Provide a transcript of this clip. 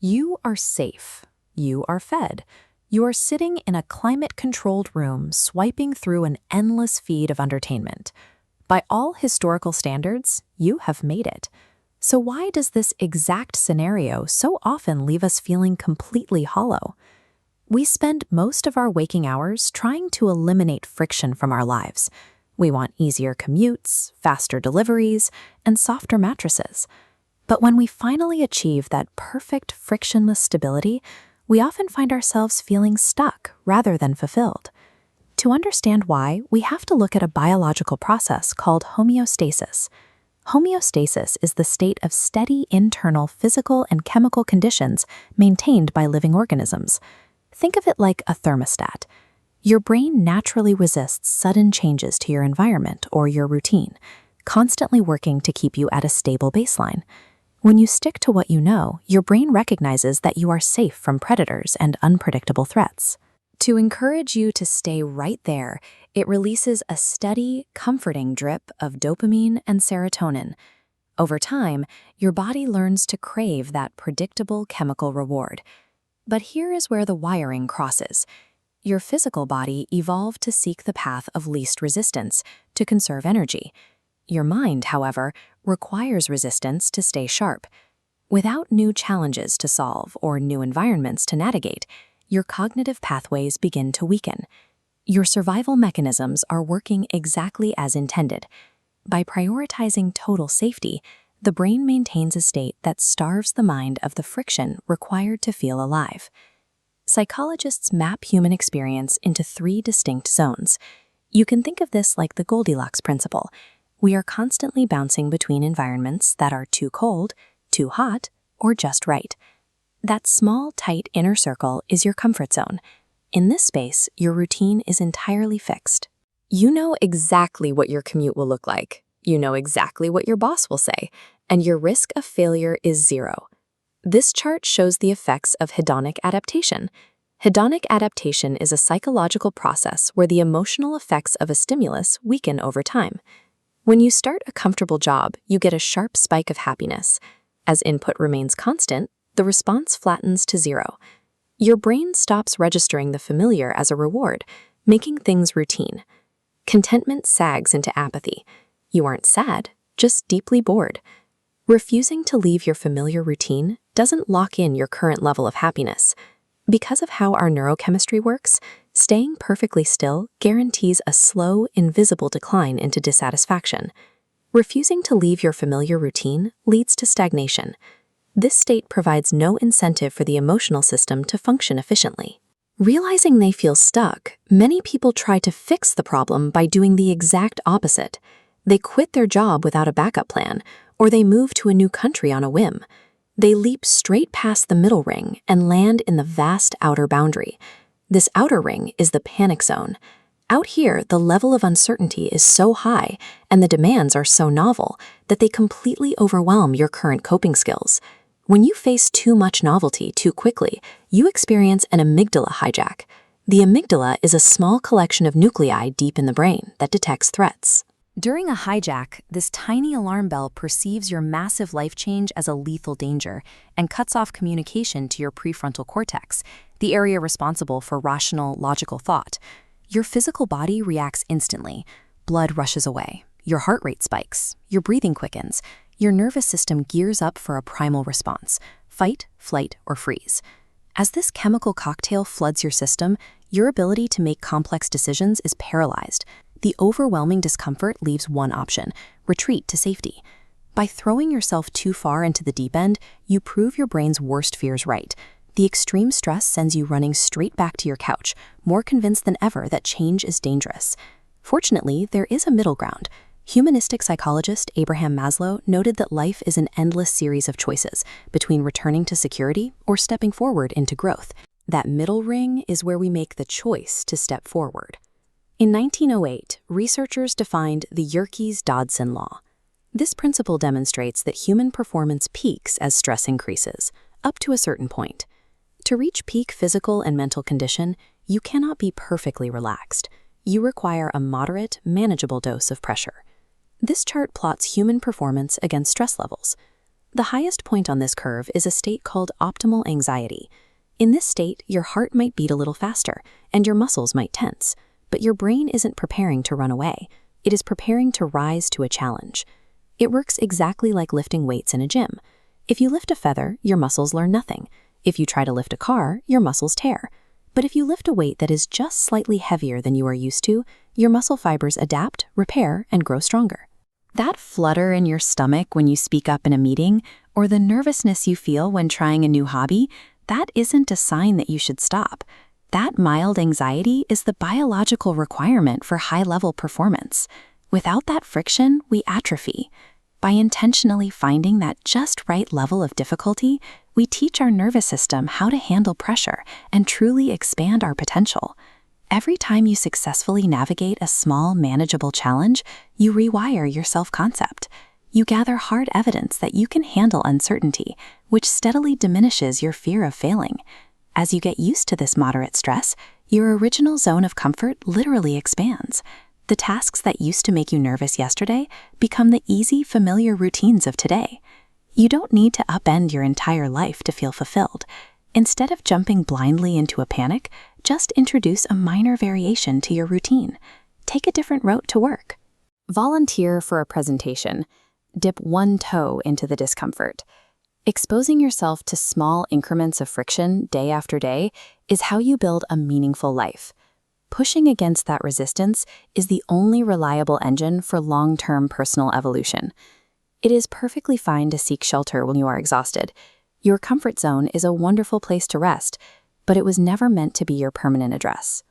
You are safe. You are fed. You are sitting in a climate-controlled room swiping through an endless feed of entertainment. By all historical standards, you have made it. So why does this exact scenario so often leave us feeling completely hollow? We spend most of our waking hours trying to eliminate friction from our lives. We want easier commutes, faster deliveries, and softer mattresses. But when we finally achieve that perfect frictionless stability, we often find ourselves feeling stuck rather than fulfilled. To understand why, we have to look at a biological process called homeostasis. Homeostasis is the state of steady internal physical and chemical conditions maintained by living organisms. Think of it like a thermostat. Your brain naturally resists sudden changes to your environment or your routine, constantly working to keep you at a stable baseline. When you stick to what you know, your brain recognizes that you are safe from predators and unpredictable threats. To encourage you to stay right there, it releases a steady, comforting drip of dopamine and serotonin. Over time, your body learns to crave that predictable chemical reward. But here is where the wiring crosses. Your physical body evolved to seek the path of least resistance, to conserve energy. Your mind, however, requires resistance to stay sharp. Without new challenges to solve or new environments to navigate, your cognitive pathways begin to weaken. Your survival mechanisms are working exactly as intended. By prioritizing total safety, the brain maintains a state that starves the mind of the friction required to feel alive. Psychologists map human experience into 3 distinct zones. You can think of this like the Goldilocks principle. We are constantly bouncing between environments that are too cold, too hot, or just right. That small, tight inner circle is your comfort zone. In this space, your routine is entirely fixed. You know exactly what your commute will look like. You know exactly what your boss will say, and your risk of failure is 0. This chart shows the effects of hedonic adaptation. Hedonic adaptation is a psychological process where the emotional effects of a stimulus weaken over time. When you start a comfortable job, you get a sharp spike of happiness. As input remains constant, the response flattens to 0. Your brain stops registering the familiar as a reward, making things routine. Contentment sags into apathy. You aren't sad, just deeply bored. Refusing to leave your familiar routine doesn't lock in your current level of happiness. Because of how our neurochemistry works, staying perfectly still guarantees a slow, invisible decline into dissatisfaction. Refusing to leave your familiar routine leads to stagnation. This state provides no incentive for the emotional system to function efficiently. Realizing they feel stuck, many people try to fix the problem by doing the exact opposite. They quit their job without a backup plan, or they move to a new country on a whim. They leap straight past the middle ring and land in the vast outer boundary. This outer ring is the panic zone. Out here, the level of uncertainty is so high and the demands are so novel that they completely overwhelm your current coping skills. When you face too much novelty too quickly, you experience an amygdala hijack. The amygdala is a small collection of nuclei deep in the brain that detects threats. During a hijack, this tiny alarm bell perceives your massive life change as a lethal danger and cuts off communication to your prefrontal cortex, the area responsible for rational, logical thought. Your physical body reacts instantly. Blood rushes away. Your heart rate spikes. Your breathing quickens. Your nervous system gears up for a primal response: fight, flight, or freeze. As this chemical cocktail floods your system, your ability to make complex decisions is paralyzed. The overwhelming discomfort leaves one option: retreat to safety. By throwing yourself too far into the deep end, you prove your brain's worst fears right. The extreme stress sends you running straight back to your couch, more convinced than ever that change is dangerous. Fortunately, there is a middle ground. Humanistic psychologist Abraham Maslow noted that life is an endless series of choices between returning to security or stepping forward into growth. That middle ring is where we make the choice to step forward. In 1908, researchers defined the Yerkes-Dodson law. This principle demonstrates that human performance peaks as stress increases, up to a certain point. To reach peak physical and mental condition, you cannot be perfectly relaxed. You require a moderate, manageable dose of pressure. This chart plots human performance against stress levels. The highest point on this curve is a state called optimal anxiety. In this state, your heart might beat a little faster, and your muscles might tense, but your brain isn't preparing to run away. It is preparing to rise to a challenge. It works exactly like lifting weights in a gym. If you lift a feather, your muscles learn nothing. If you try to lift a car, your muscles tear. But if you lift a weight that is just slightly heavier than you are used to, your muscle fibers adapt, repair, and grow stronger. That flutter in your stomach when you speak up in a meeting, or the nervousness you feel when trying a new hobby, that isn't a sign that you should stop. That mild anxiety is the biological requirement for high-level performance. Without that friction, we atrophy. By intentionally finding that just right level of difficulty, we teach our nervous system how to handle pressure and truly expand our potential. Every time you successfully navigate a small, manageable challenge, you rewire your self-concept. You gather hard evidence that you can handle uncertainty, which steadily diminishes your fear of failing. As you get used to this moderate stress, your original zone of comfort literally expands. The tasks that used to make you nervous yesterday become the easy, familiar routines of today. You don't need to upend your entire life to feel fulfilled. Instead of jumping blindly into a panic, just introduce a minor variation to your routine. Take a different route to work. Volunteer for a presentation. Dip one toe into the discomfort. Exposing yourself to small increments of friction day after day is how you build a meaningful life. Pushing against that resistance is the only reliable engine for long-term personal evolution. It is perfectly fine to seek shelter when you are exhausted. Your comfort zone is a wonderful place to rest, but it was never meant to be your permanent address.